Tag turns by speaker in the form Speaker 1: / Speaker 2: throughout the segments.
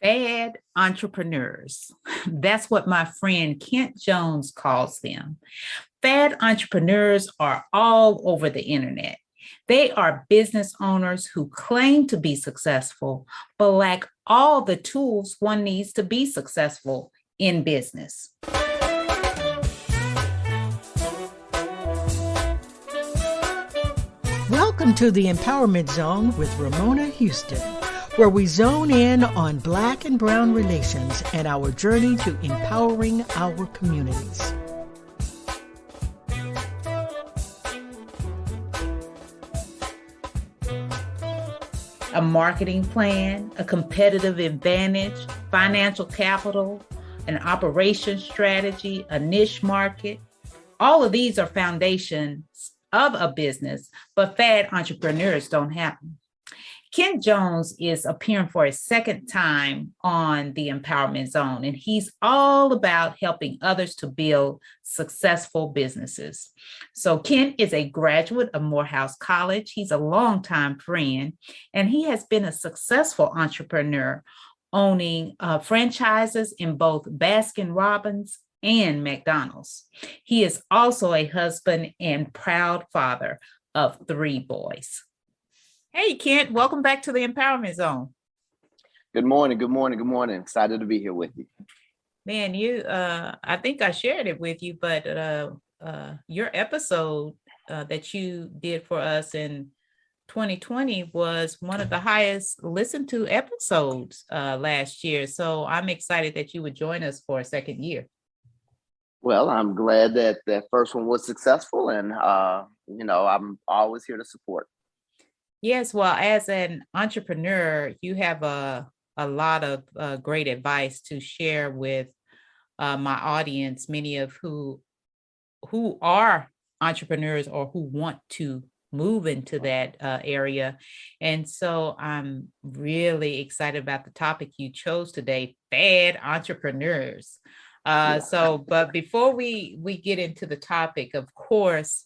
Speaker 1: Fad entrepreneurs. That's what my friend Kent Jones calls them. Fad entrepreneurs are all over the internet. They are business owners who claim to be successful, but lack all the tools one needs to be successful in business.
Speaker 2: Welcome to the Empowerment Zone with Ramona Houston, where we zone in on Black and Brown relations and our journey to empowering our communities.
Speaker 1: A marketing plan, a competitive advantage, financial capital, an operation strategy, a niche market. All of these are foundations of a business, but Fad entrepreneurs don't have them. Kent Jones is appearing for a second time on the Empowerment Zone, and he's all about helping others to build successful businesses. So Kent is a graduate of Morehouse College. He's a longtime friend, and he has been a successful entrepreneur, owning franchises in both Baskin-Robbins and McDonald's. He is also a husband and proud father of 3 boys. Hey, Kent, welcome back to the Empowerment Zone.
Speaker 3: Good morning. Excited to be here with you.
Speaker 1: Man, I think I shared it with you, but your episode that you did for us in 2020 was one of the highest listened to episodes last year. So I'm excited that you would join us for a second year.
Speaker 3: Well, I'm glad that that first one was successful, and I'm always here to support.
Speaker 1: Yes, well, as an entrepreneur, you have a lot of great advice to share with my audience, many of who are entrepreneurs or who want to move into that area. And so I'm really excited about the topic you chose today, Fad entrepreneurs. But before we get into the topic, of course,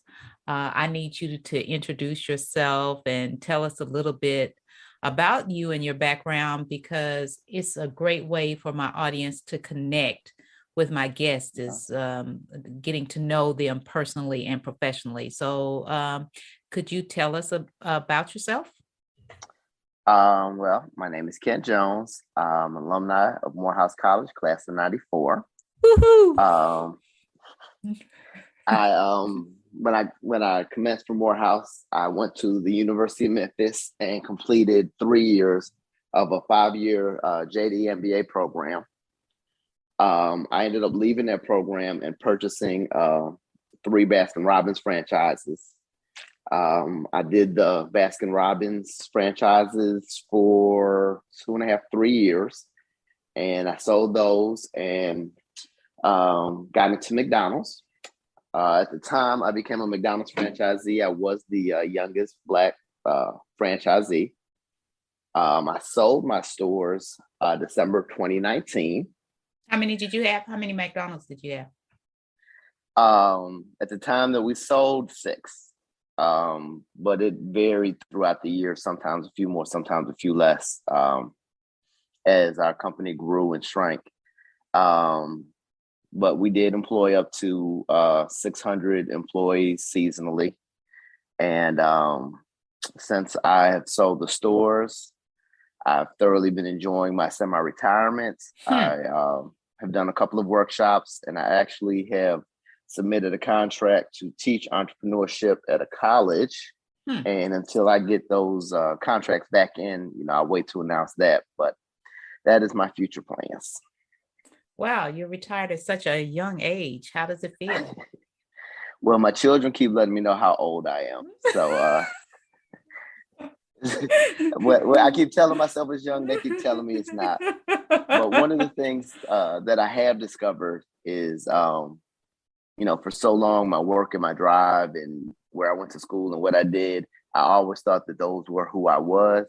Speaker 1: I need you to introduce yourself and tell us a little bit about you and your background, because it's a great way for my audience to connect with my guests, is getting to know them personally and professionally. So could you tell us about yourself?
Speaker 3: Well, my name is Kent Jones. I'm an alumni of Morehouse College, class of '94.
Speaker 1: Woohoo!
Speaker 3: When I commenced from Morehouse, I went to the University of Memphis and completed 3 years of a 5-year JD MBA program. I ended up leaving that program and purchasing 3 Baskin-Robbins franchises. I did the Baskin-Robbins franchises for 2.5, 3 years, and I sold those and got into McDonald's. At the time I became a McDonald's franchisee, I was the youngest Black franchisee. I sold my stores December 2019.
Speaker 1: How many did you have? How many McDonald's did you have?
Speaker 3: At the time that we sold, 6. But it varied throughout the year, sometimes a few more, sometimes a few less, as our company grew and shrank. But we did employ up to 600 employees seasonally. And since I have sold the stores, I've thoroughly been enjoying my semi-retirement. I have done a couple of workshops, and I actually have submitted a contract to teach entrepreneurship at a college. And until I get those contracts back in, I'll wait to announce that. But that is my future plans.
Speaker 1: Wow, you're retired at such a young age. How does it feel?
Speaker 3: Well, my children keep letting me know how old I am. So I keep telling myself it's young. They keep telling me it's not. But one of the things that I have discovered is, for so long, my work and my drive and where I went to school and what I did, I always thought that those were who I was.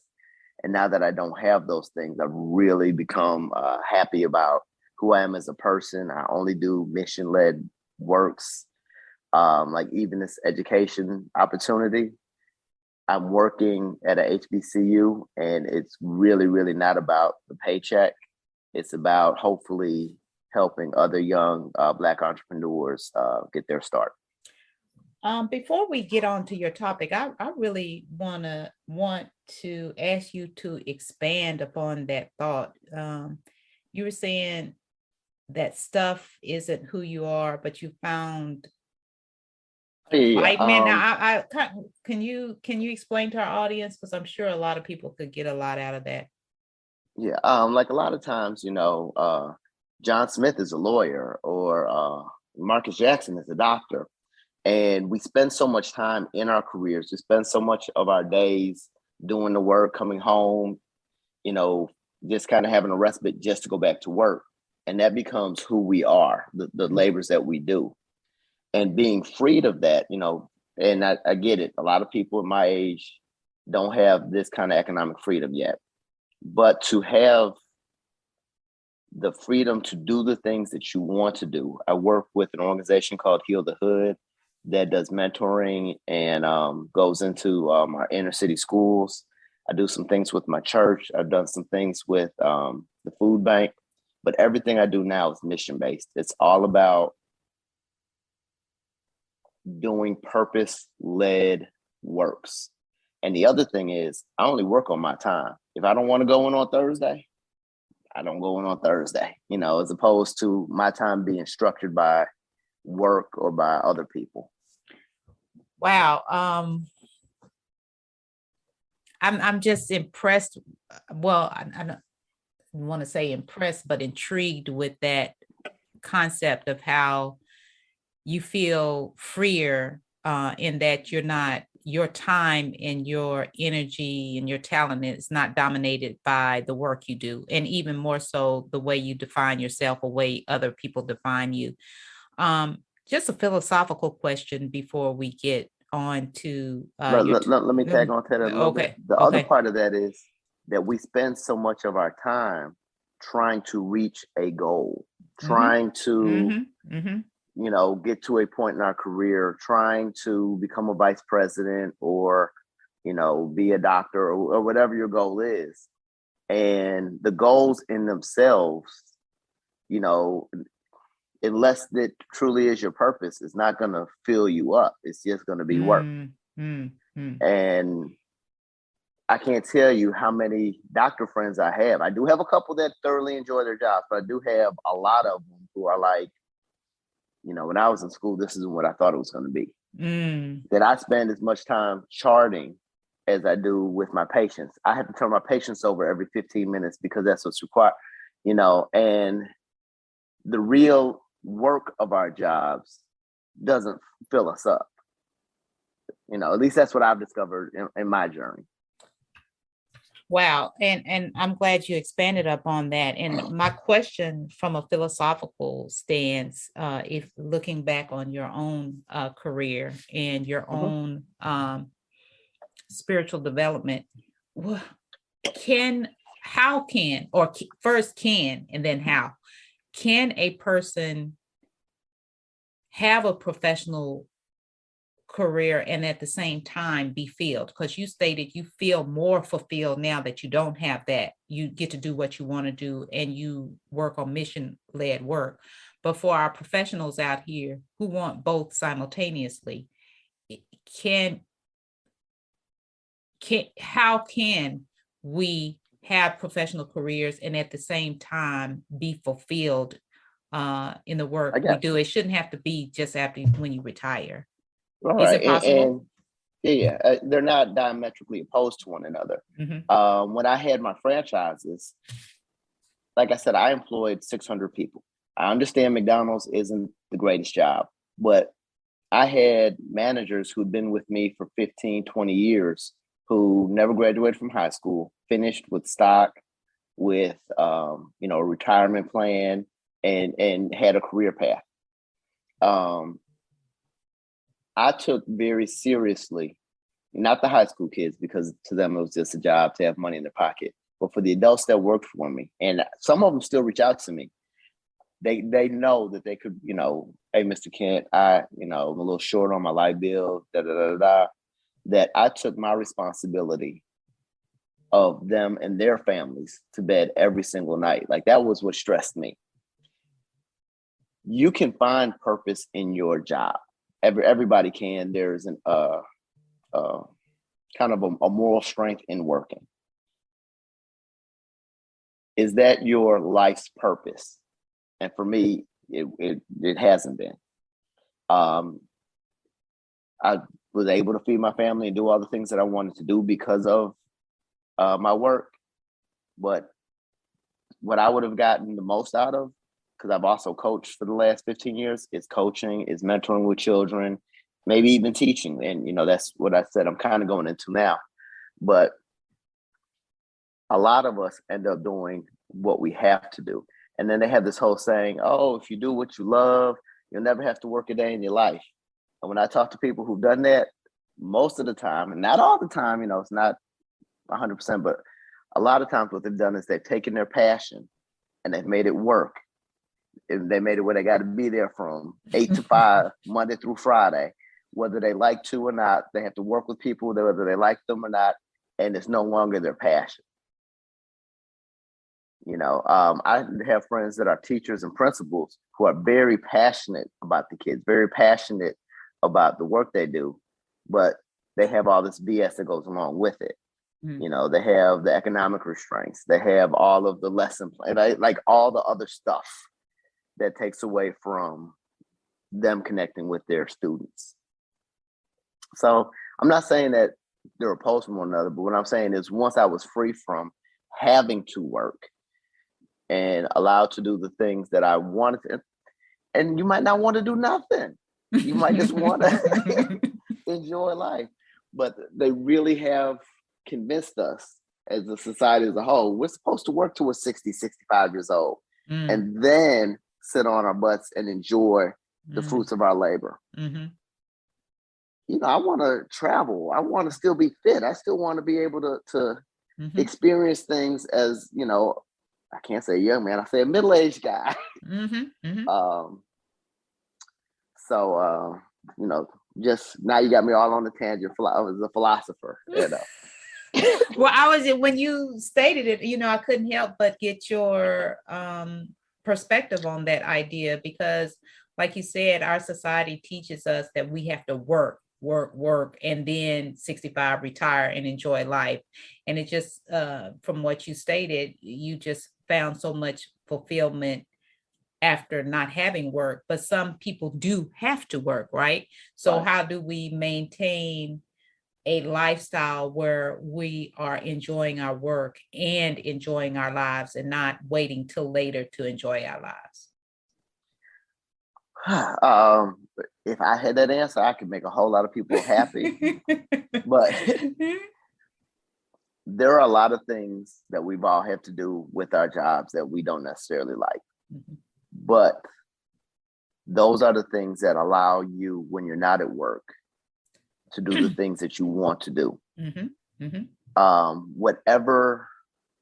Speaker 3: And now that I don't have those things, I've really become happy about who I am as a person. I only do mission-led works, like even this education opportunity. I'm working at a HBCU, and it's really, really not about the paycheck. It's about hopefully helping other young Black entrepreneurs get their start.
Speaker 1: Before we get on to your topic, I really want to ask you to expand upon that thought. You were saying that stuff isn't who you are, but you found
Speaker 3: Yeah.
Speaker 1: white men. Now, can you explain to our audience, because I'm sure a lot of people could get a lot out of that.
Speaker 3: Yeah, like a lot of times, John Smith is a lawyer, or Marcus Jackson is a doctor. And we spend so much time in our careers. We spend so much of our days doing the work, coming home, just kind of having a respite just to go back to work. And that becomes who we are, the labors that we do. And being freed of that, and I get it. A lot of people in my age don't have this kind of economic freedom yet. But to have the freedom to do the things that you want to do. I work with an organization called Heal the Hood that does mentoring and goes into our inner city schools. I do some things with my church. I've done some things with the food bank, but everything I do now is mission-based. It's all about doing purpose-led works. And the other thing is, I only work on my time. If I don't want to go in on Thursday, I don't go in on Thursday, as opposed to my time being structured by work or by other people.
Speaker 1: Wow. I'm just impressed. Well, I don't want to say impressed, but intrigued with that concept of how you feel freer in that your time and your energy and your talent is not dominated by the work you do, and even more so the way you define yourself, a way other people define you. Just a philosophical question before we get on to
Speaker 3: let me tag on to that a little bit. The other part of that is that we spend so much of our time trying to reach a goal, trying to get to a point in our career, trying to become a vice president or be a doctor or whatever your goal is. And the goals in themselves, unless it truly is your purpose, it's not going to fill you up. It's just going to be work. And I can't tell you how many doctor friends I have. I do have a couple that thoroughly enjoy their jobs, but I do have a lot of them who are like, when I was in school, this isn't what I thought it was going to be. That I spend as much time charting as I do with my patients. I have to turn my patients over every 15 minutes because that's what's required, and the real work of our jobs doesn't fill us up. At least that's what I've discovered in my journey.
Speaker 1: Wow. And I'm glad you expanded up on that. And my question from a philosophical stance, if looking back on your own career and your own spiritual development, and then how can a person have a professional career and at the same time be filled? Because you stated you feel more fulfilled now that you don't have that. You get to do what you want to do and you work on mission-led work. But for our professionals out here who want both simultaneously, how can we have professional careers and at the same time be fulfilled in the work we do? It shouldn't have to be just after when you retire.
Speaker 3: Right. Is it possible? And they're not diametrically opposed to one another. When I had my franchises, like I said, I employed 600 people. I understand McDonald's isn't the greatest job, but I had managers who'd been with me for 15, 20 years who never graduated from high school, finished with stock, with a retirement plan, and had a career path. I took very seriously, not the high school kids, because to them it was just a job to have money in their pocket, but for the adults that worked for me. And some of them still reach out to me. They know that they could, hey, Mr. Kent, I'm a little short on my light bill, that I took my responsibility of them and their families to bed every single night. Like, that was what stressed me. You can find purpose in your job. Everybody can. There's an kind of a moral strength in working. Is that your life's purpose? And for me, it hasn't been. I was able to feed my family and do all the things that I wanted to do because of my work. But what I would have gotten the most out of, because I've also coached for the last 15 years, is coaching, is mentoring with children, maybe even teaching. And, that's what I said I'm kind of going into now. But a lot of us end up doing what we have to do. And then they have this whole saying, oh, if you do what you love, you'll never have to work a day in your life. And when I talk to people who've done that, most of the time, and not all the time, it's not 100%, but a lot of times what they've done is they've taken their passion and they've made it work. And they made it where they got to be there from 8 to 5, Monday through Friday, whether they like to or not. They have to work with people, whether they like them or not, and it's no longer their passion. I have friends that are teachers and principals who are very passionate about the kids, very passionate about the work they do, but they have all this BS that goes along with it. Mm-hmm. They have the economic restraints. They have all of the lesson plan, like all the other stuff that takes away from them connecting with their students. So I'm not saying that they're opposed to one another, but what I'm saying is once I was free from having to work and allowed to do the things that I wanted to, and you might not want to do nothing. You might just want to enjoy life. But they really have convinced us as a society as a whole, we're supposed to work till we're 60, 65 years old, and then sit on our butts and enjoy the fruits of our labor. Mm-hmm. I want to travel. I want to still be fit. I still want to be able to experience things as, I can't say a young man, I say a middle-aged guy. Just now you got me all on the tangent. I was a philosopher,
Speaker 1: Well, when you stated it, I couldn't help but get your perspective on that idea, because like you said, our society teaches us that we have to work, and then 65 retire and enjoy life. And it just, from what you stated, you just found so much fulfillment after not having work, but some people do have to work, right? So right. How do we maintain a lifestyle where we are enjoying our work and enjoying our lives and not waiting till later to enjoy our lives?
Speaker 3: If I had that answer, I could make a whole lot of people happy. But there are a lot of things that we've all had to do with our jobs that we don't necessarily like. Mm-hmm. But those are the things that allow you, when you're not at work, to do the things that you want to do. Mm-hmm. Mm-hmm. Whatever,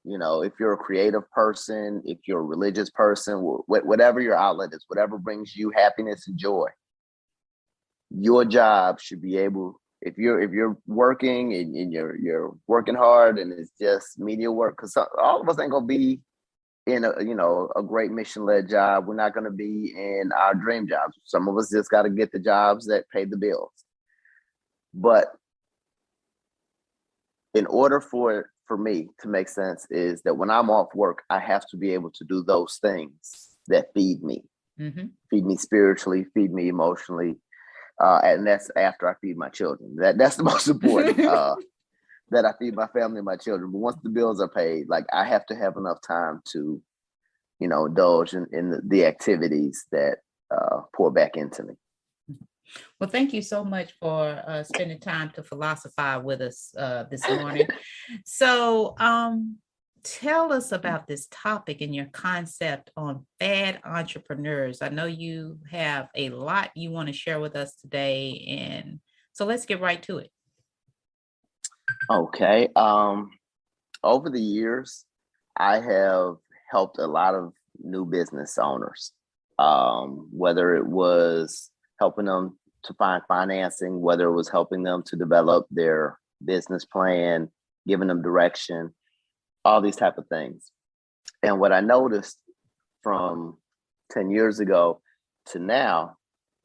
Speaker 3: if you're a creative person, if you're a religious person, whatever your outlet is, whatever brings you happiness and joy, your job should be able, if you're working and you're working hard and it's just media work, because all of us ain't gonna be in a great mission-led job. We're not gonna be in our dream jobs. Some of us just got to get the jobs that pay the bills. But in order for me to make sense is that when I'm off work, I have to be able to do those things that feed me, feed me spiritually, feed me emotionally. And that's after I feed my children. That's the most important, that I feed my family and my children. But once the bills are paid, like, I have to have enough time to, indulge in the activities that pour back into me.
Speaker 1: Well, thank you so much for spending time to philosophize with us this morning. So tell us about this topic and your concept on Fad Entrepreneurs. I know you have a lot you want to share with us today, and so let's get right to it.
Speaker 3: Okay. Over the years, I have helped a lot of new business owners, whether it was helping them to find financing, whether it was helping them to develop their business plan, giving them direction, all these type of things. And what I noticed from 10 years ago to now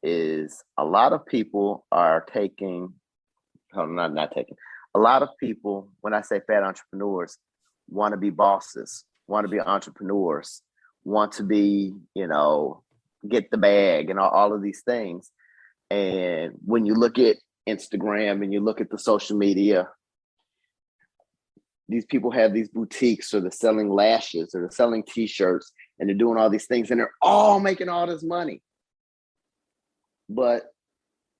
Speaker 3: is a lot of people are taking, not taking, a lot of people, when I say fad entrepreneurs, want to be bosses, want to be entrepreneurs, want to be, get the bag and all of these things. And when you look at Instagram and you look at the social media, these people have these boutiques, or they're selling lashes, or they're selling t-shirts, and they're doing all these things, and they're all making all this money. But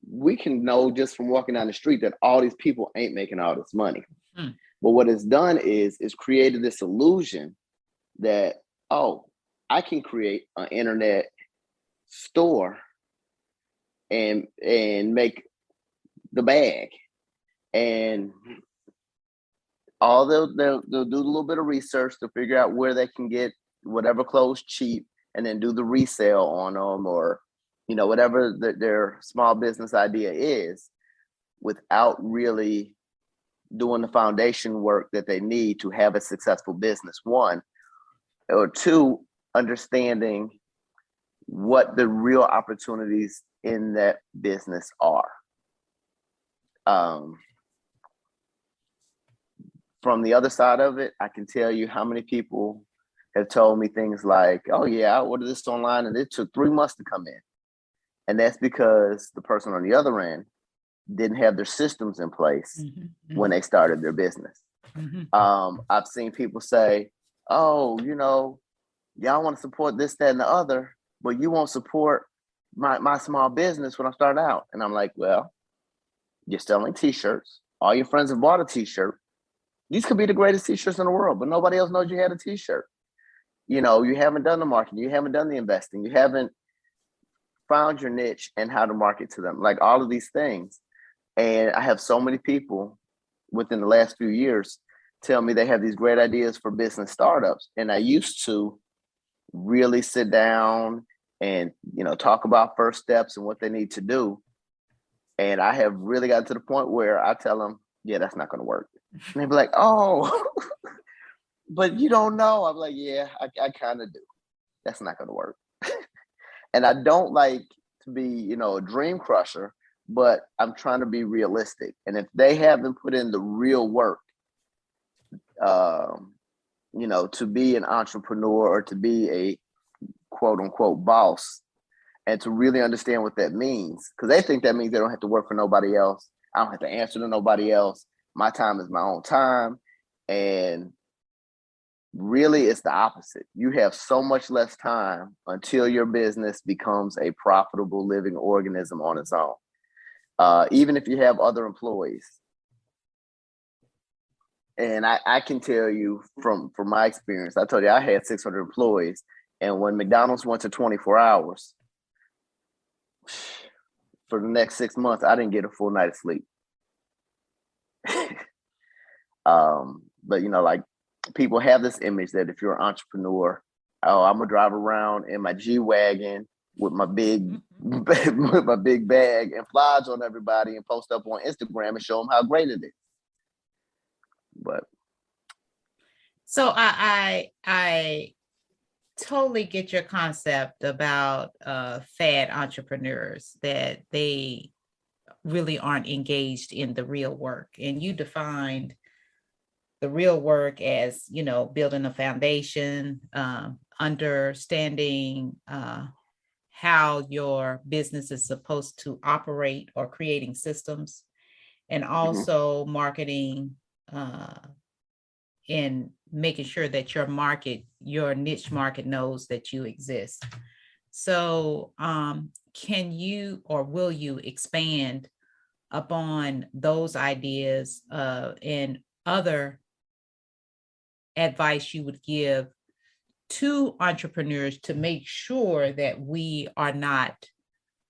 Speaker 3: we can know just from walking down the street that all these people ain't making all this money. But what it's done is created this illusion that, oh, I can create an internet store and make the bag. And all they'll do a little bit of research to figure out where they can get whatever clothes cheap, and then do the resale on them, or whatever their small business idea is, without really doing the foundation work that they need to have a successful business, one, or two, understanding what the real opportunities in that business are. From the other side of it, I can tell you how many people have told me things like, oh yeah, I ordered this online and it took 3 months to come in. And that's because the person on the other end didn't have their systems in place when they started their business. I've seen people say, oh, y'all want to support this, that, and the other, but you won't support my small business when I'm starting out. And I'm like, well, you're selling t-shirts. All your friends have bought a t-shirt. These could be the greatest t-shirts in the world, but nobody else knows you had a t-shirt. You haven't done the marketing. You haven't done the investing. You haven't found your niche and how to market to them, like all of these things. And I have so many people within the last few years tell me they have these great ideas for business startups. And I used to really sit down and, talk about first steps and what they need to do. And I have really gotten to the point where I tell them, yeah, that's not going to work. And they'd be like, oh, but you don't know. I'm like, yeah, I kind of do. That's not going to work. And I don't like to be, a dream crusher, but I'm trying to be realistic. And if they haven't put in the real work, to be an entrepreneur or to be a quote unquote boss, and to really understand what that means, because they think that means they don't have to work for nobody else. I don't have to answer to nobody else. My time is my own time. And really, it's the opposite. You have so much less time until your business becomes a profitable living organism on its own. Even if you have other employees. And I can tell you from my experience, I told you I had 600 employees. And when McDonald's went to 24 hours, for the next 6 months, I didn't get a full night of sleep. But like, people have this image that if you're an entrepreneur, oh, I'm gonna drive around in my G-Wagon with my big bag and flies on everybody and post up on Instagram and show them how great it is. But
Speaker 1: so I totally get your concept about fad entrepreneurs, that they really aren't engaged in the real work. And you defined the real work as, building a foundation, understanding how your business is supposed to operate, or creating systems, and also marketing and making sure that your niche market knows that you exist. So can you, or will you expand upon those ideas and other advice you would give to entrepreneurs to make sure that we are not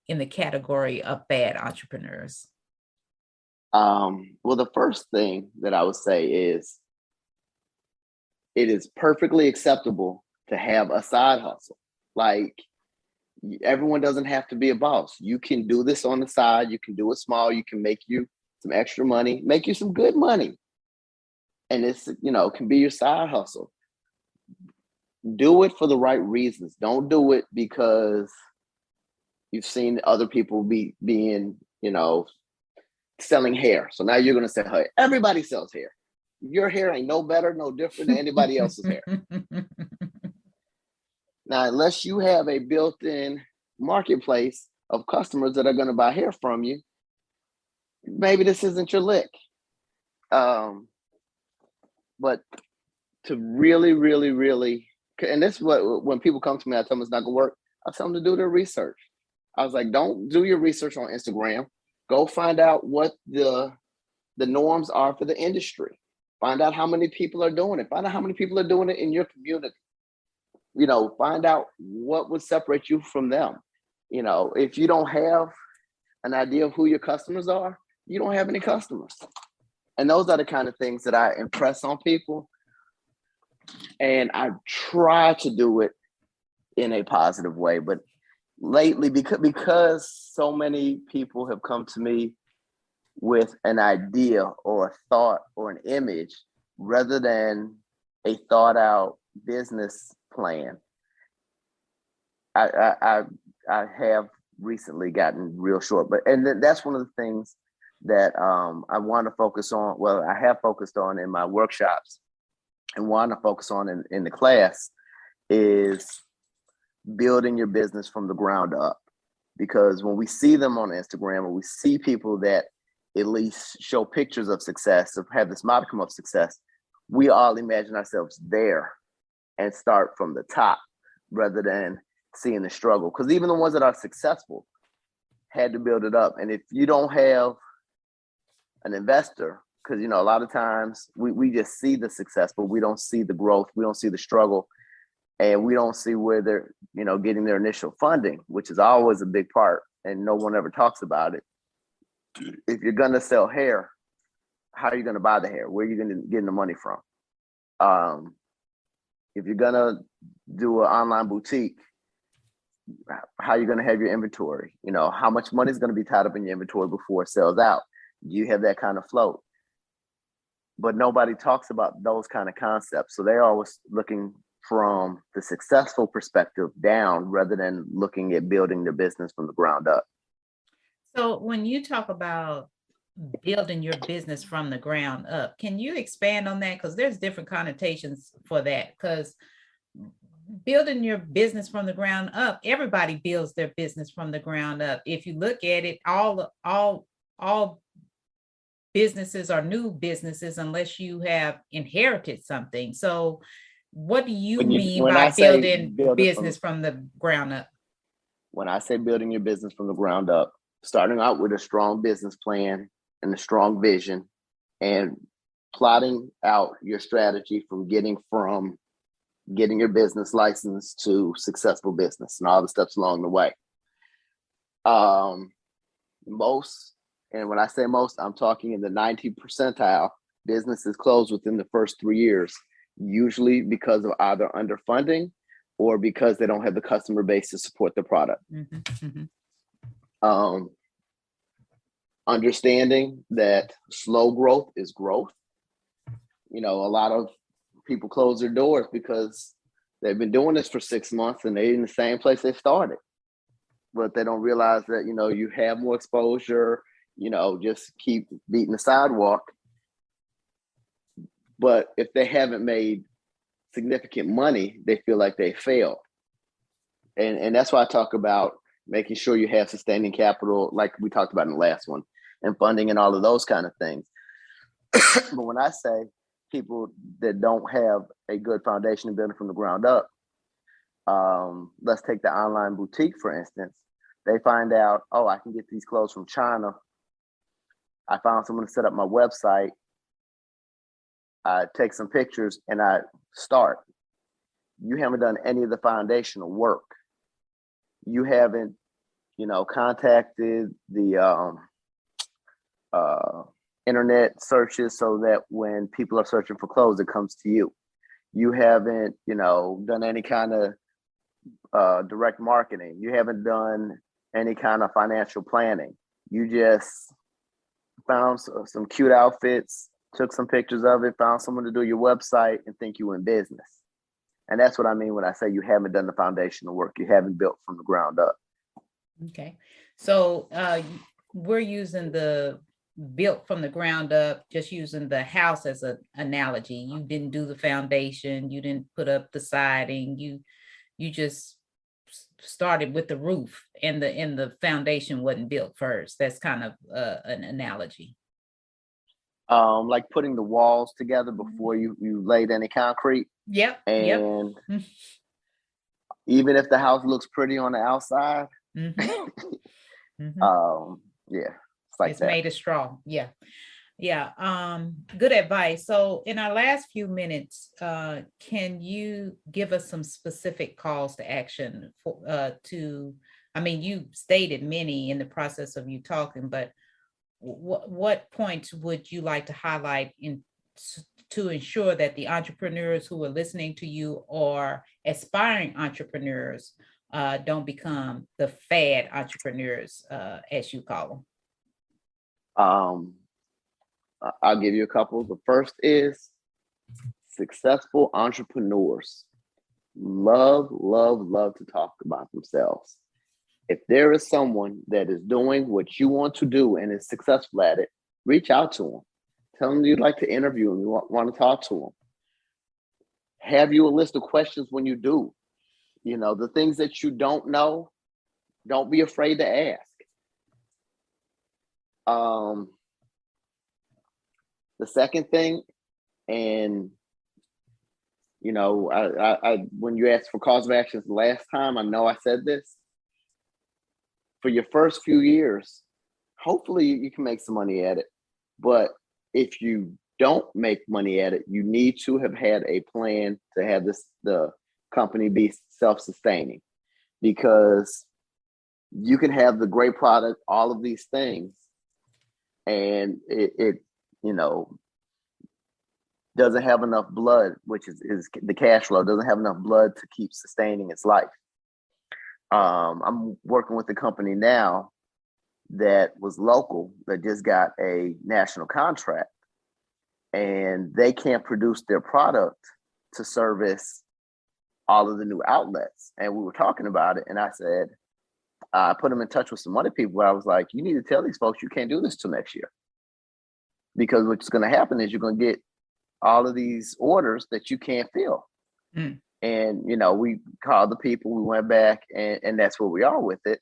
Speaker 1: in the category of bad entrepreneurs?
Speaker 3: Well, the first thing that I would say is it is perfectly acceptable to have a side hustle. Like, everyone doesn't have to be a boss. You can do this on the side. You can do it small. You can make you some extra money, make you some good money. and it's, can be your side hustle. Do it for the right reasons. Don't do it because you've seen other people being, selling hair. So now you're going to say, hey, everybody sells hair. Your hair ain't no better, no different than anybody else's hair. Now, unless you have a built-in marketplace of customers that are going to buy hair from you, maybe this isn't your lick. But to really, really, really, and this is what, when people come to me, I tell them it's not going to work. I tell them to do their research. I was like, don't do your research on Instagram. Go find out what the norms are for the industry. Find out how many people are doing it. Find out how many people are doing it in your community. Find out what would separate you from them. If you don't have an idea of who your customers are, you don't have any customers. And those are the kind of things that I impress on people. And I try to do it in a positive way. But lately, because so many people have come to me with an idea or a thought or an image rather than a thought out business plan, I have recently gotten real short. And that's one of the things that I want to focus on. Well, I have focused on in my workshops and want to focus on in the class is building your business from the ground up. Because when we see them on Instagram, or we see people that at least show pictures of success or have this modicum of success, we all imagine ourselves there and start from the top rather than seeing the struggle. Because even the ones that are successful had to build it up. And if you don't have an investor, because a lot of times we just see the success, but we don't see the growth, we don't see the struggle, and we don't see where they're getting their initial funding, which is always a big part, and no one ever talks about it. If you're gonna sell hair, how are you gonna buy the hair? Where are you gonna get the money from? If you're gonna do an online boutique, how are you gonna have your inventory? How much money is gonna be tied up in your inventory before it sells out? Do you have that kind of float? But nobody talks about those kind of concepts. So they're always looking from the successful perspective down rather than looking at building their business from the ground up.
Speaker 1: So when you talk about building your business from the ground up, can you expand on that? Because there's different connotations for that. Because building your business from the ground up, everybody builds their business from the ground up. If you look at it, all businesses are new businesses unless you have inherited something. So what do you mean by building business from the ground up?
Speaker 3: When I say building your business from the ground up, starting out with a strong business plan and a strong vision and plotting out your strategy from getting your business license to successful business and all the steps along the way. Most, and when I say most, I'm talking in the 90th percentile, businesses close within the first 3 years, usually because of either underfunding or because they don't have the customer base to support the product.
Speaker 1: Mm-hmm, mm-hmm.
Speaker 3: Understanding that slow growth is growth. A lot of people close their doors because they've been doing this for 6 months and they're in the same place they started. But they don't realize that, you have more exposure, just keep beating the sidewalk. But if they haven't made significant money, they feel like they failed. And that's why I talk about making sure you have sustaining capital, like we talked about in the last one, and funding and all of those kind of things. But when I say people that don't have a good foundation of building from the ground up, let's take the online boutique, for instance. They find out, oh, I can get these clothes from China. I found someone to set up my website. I take some pictures and I start. You haven't done any of the foundational work. You haven't, contacted the internet searches so that when people are searching for clothes, it comes to you. You haven't, done any kind of direct marketing. You haven't done any kind of financial planning. You just found some cute outfits took some pictures of it, found someone to do your website, and think you in business. And that's what I mean when I say you haven't done the foundational work. You haven't built from the ground up.
Speaker 1: Okay. So we're using the built from the ground up, just using the house as an analogy. You didn't do the foundation. You didn't put up the siding. You just started with the roof, and the foundation wasn't built first. That's kind of an analogy.
Speaker 3: Like putting the walls together before you laid any concrete.
Speaker 1: Yep.
Speaker 3: And
Speaker 1: yep.
Speaker 3: even if the house looks pretty on the outside,
Speaker 1: Mm-hmm.
Speaker 3: yeah, it's like
Speaker 1: it's
Speaker 3: that.
Speaker 1: made of straw. Yeah. Good advice. So in our last few minutes, can you give us some specific calls to action for you stated many in the process of you talking, but what points would you like to highlight to ensure that the entrepreneurs who are listening to you or aspiring entrepreneurs don't become the fad entrepreneurs, as you call them?
Speaker 3: I'll give you a couple. The first is successful entrepreneurs love to talk about themselves. If there is someone that is doing what you want to do and is successful at it, reach out to them. Tell them you'd like to interview them, you want to talk to them. Have you a list of questions when you do. The things that you don't know, don't be afraid to ask. The second thing, and I when you asked for calls of actions the last time, I know I said this. For your first few years, hopefully you can make some money at it. But if you don't make money at it, you need to have had a plan to have the company be self-sustaining, because you can have the great product, all of these things, and it doesn't have enough blood, which is the cash flow, doesn't have enough blood to keep sustaining its life. I'm working with a company now that was local that just got a national contract, and they can't produce their product to service all of the new outlets. And we were talking about it, and I said, I put them in touch with some other people, but I was like, you need to tell these folks you can't do this till next year. Because what's going to happen is you're going to get all of these orders that you can't fill. Mm. And, we called the people, we went back, and that's where we are with it.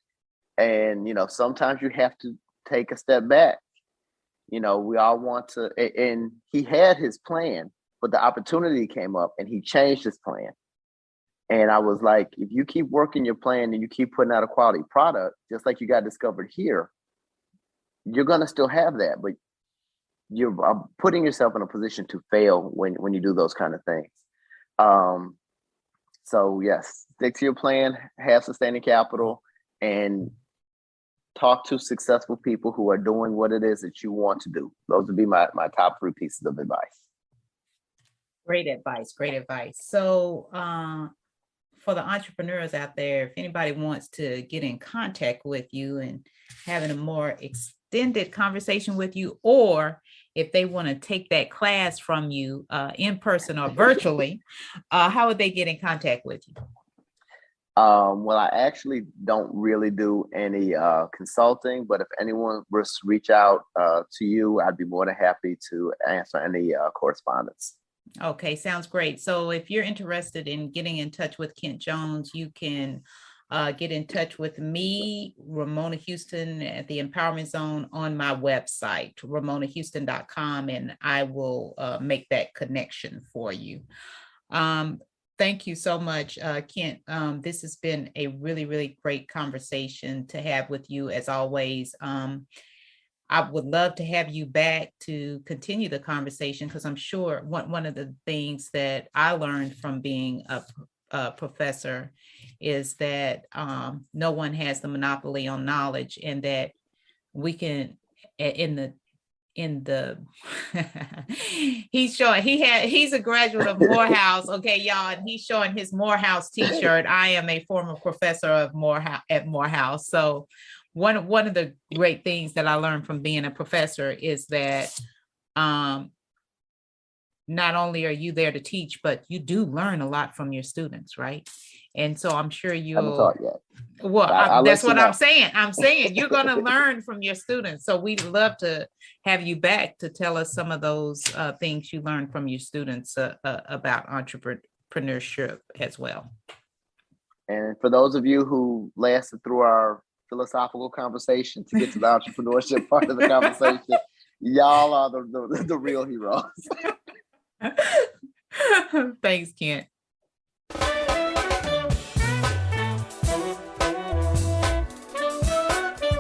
Speaker 3: And, sometimes you have to take a step back. We all want to, and he had his plan, but the opportunity came up and he changed his plan. And I was like, if you keep working your plan and you keep putting out a quality product, just like you got discovered here, you're going to still have that, but you're putting yourself in a position to fail when you do those kind of things. So yes, stick to your plan, have sustaining capital, and talk to successful people who are doing what it is that you want to do. Those would be my top 3 pieces of advice.
Speaker 1: Great advice. So for the entrepreneurs out there, if anybody wants to get in contact with you and having a more extended conversation with you, or if they want to take that class from you in person or virtually, how would they get in contact with you?
Speaker 3: Well, I actually don't really do any consulting, but if anyone was to reach out to you, I'd be more than happy to answer any correspondence.
Speaker 1: Okay, sounds great. So if you're interested in getting in touch with Kent Jones, you can get in touch with me, Ramona Houston, at the Empowerment Zone on my website, ramonahouston.com, and I will make that connection for you. Thank you so much, Kent. This has been a really, really great conversation to have with you, as always. I would love to have you back to continue the conversation, because I'm sure one of the things that I learned from being a professor is that no one has the monopoly on knowledge, and that we can, he's a graduate of Morehouse. Okay, y'all, and he's showing his Morehouse t-shirt. I am a former professor of Morehouse. So one of the great things that I learned from being a professor is that not only are you there to teach, but you do learn a lot from your students, right? And so I'm sure
Speaker 3: I haven't
Speaker 1: you'll,
Speaker 3: taught yet.
Speaker 1: well,
Speaker 3: I'll
Speaker 1: that's
Speaker 3: let you
Speaker 1: what
Speaker 3: know.
Speaker 1: I'm saying. I'm saying you're going to learn from your students. So we'd love to have you back to tell us some of those things you learned from your students about entrepreneurship as well.
Speaker 3: And for those of you who lasted through our philosophical conversation to get to the entrepreneurship part of the conversation, y'all are the real heroes.
Speaker 1: Thanks, Kent.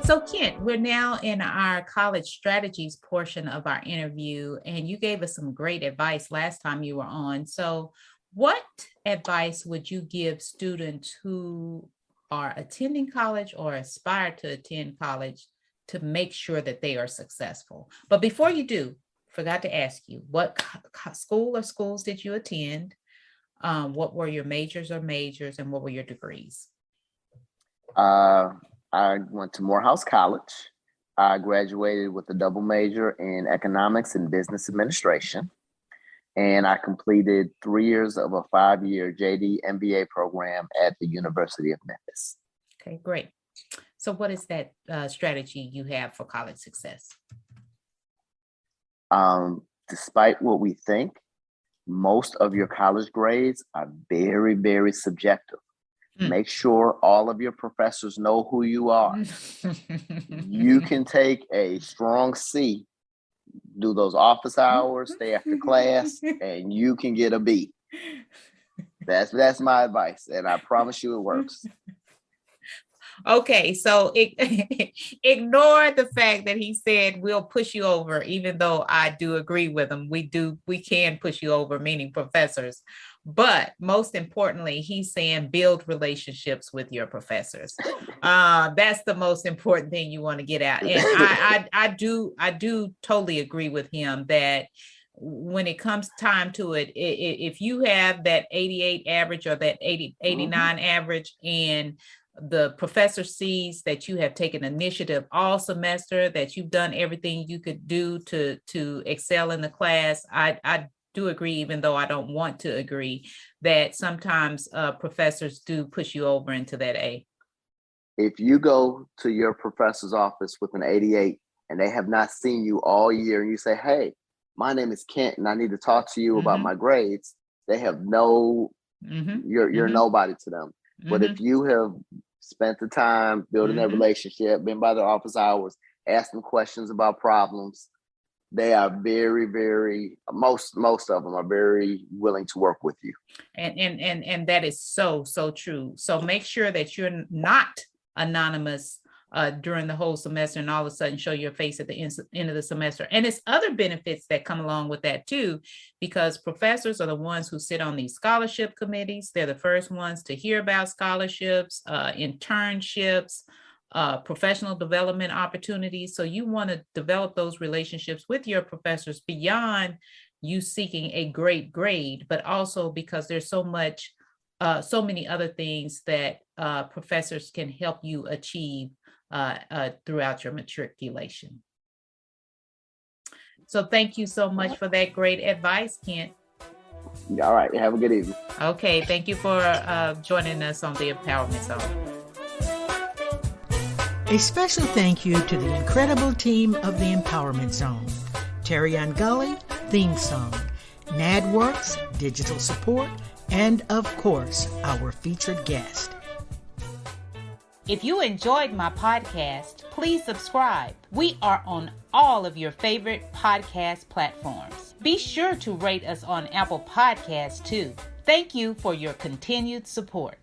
Speaker 1: So Kent, we're now in our college strategies portion of our interview, and you gave us some great advice last time you were on. So what advice would you give students who are attending college or aspire to attend college to make sure that they are successful? But before you do, forgot to ask you, what school or schools did you attend? What were your majors, and what were your degrees?
Speaker 3: I went to Morehouse College. I graduated with a double major in economics and business administration. And I completed 3 years of a 5-year JD MBA program at the University of Memphis.
Speaker 1: Okay, great. So what is that strategy you have for college success?
Speaker 3: Despite what we think, most of your college grades are very, very subjective. Make sure all of your professors know who you are. You can take a strong C, do those office hours, stay after class, and you can get a B. That's my advice, and I promise you it works.
Speaker 1: Okay, so ignore the fact that he said we'll push you over, even though I do agree with him. We can push you over, meaning professors. But most importantly, he's saying build relationships with your professors. That's the most important thing you want to get out. And I do totally agree with him that when it comes time to it, if you have that 88 average or that 89 average, and the professor sees that you have taken initiative all semester, that you've done everything you could do to excel in the class, I do agree, even though I don't want to agree, that sometimes professors do push you over into that A.
Speaker 3: If you go to your professor's office with an 88 and they have not seen you all year, and you say, hey, my name is Kent and I need to talk to you about my grades, they have you're nobody to them. But if you have spent the time building that relationship, been by their office hours, asked them questions about problems, they are very, very, most of them are very willing to work with you.
Speaker 1: And that is so true. So make sure that you're not anonymous during the whole semester and all of a sudden show your face at the end of the semester. And it's other benefits that come along with that too, because professors are the ones who sit on these scholarship committees. They're the first ones to hear about scholarships, internships, professional development opportunities. So you want to develop those relationships with your professors beyond you seeking a great grade, but also because there's so many other things that professors can help you achieve throughout your matriculation. So thank you so much for that great advice, Kent.
Speaker 3: All right. Have a good evening.
Speaker 1: Okay. Thank you for joining us on the Empowerment Zone.
Speaker 2: A special thank you to the incredible team of the Empowerment Zone. Terry Gully, theme song, NADWorks, digital support, and of course, our featured guest.
Speaker 1: If you enjoyed my podcast, please subscribe. We are on all of your favorite podcast platforms. Be sure to rate us on Apple Podcasts too. Thank you for your continued support.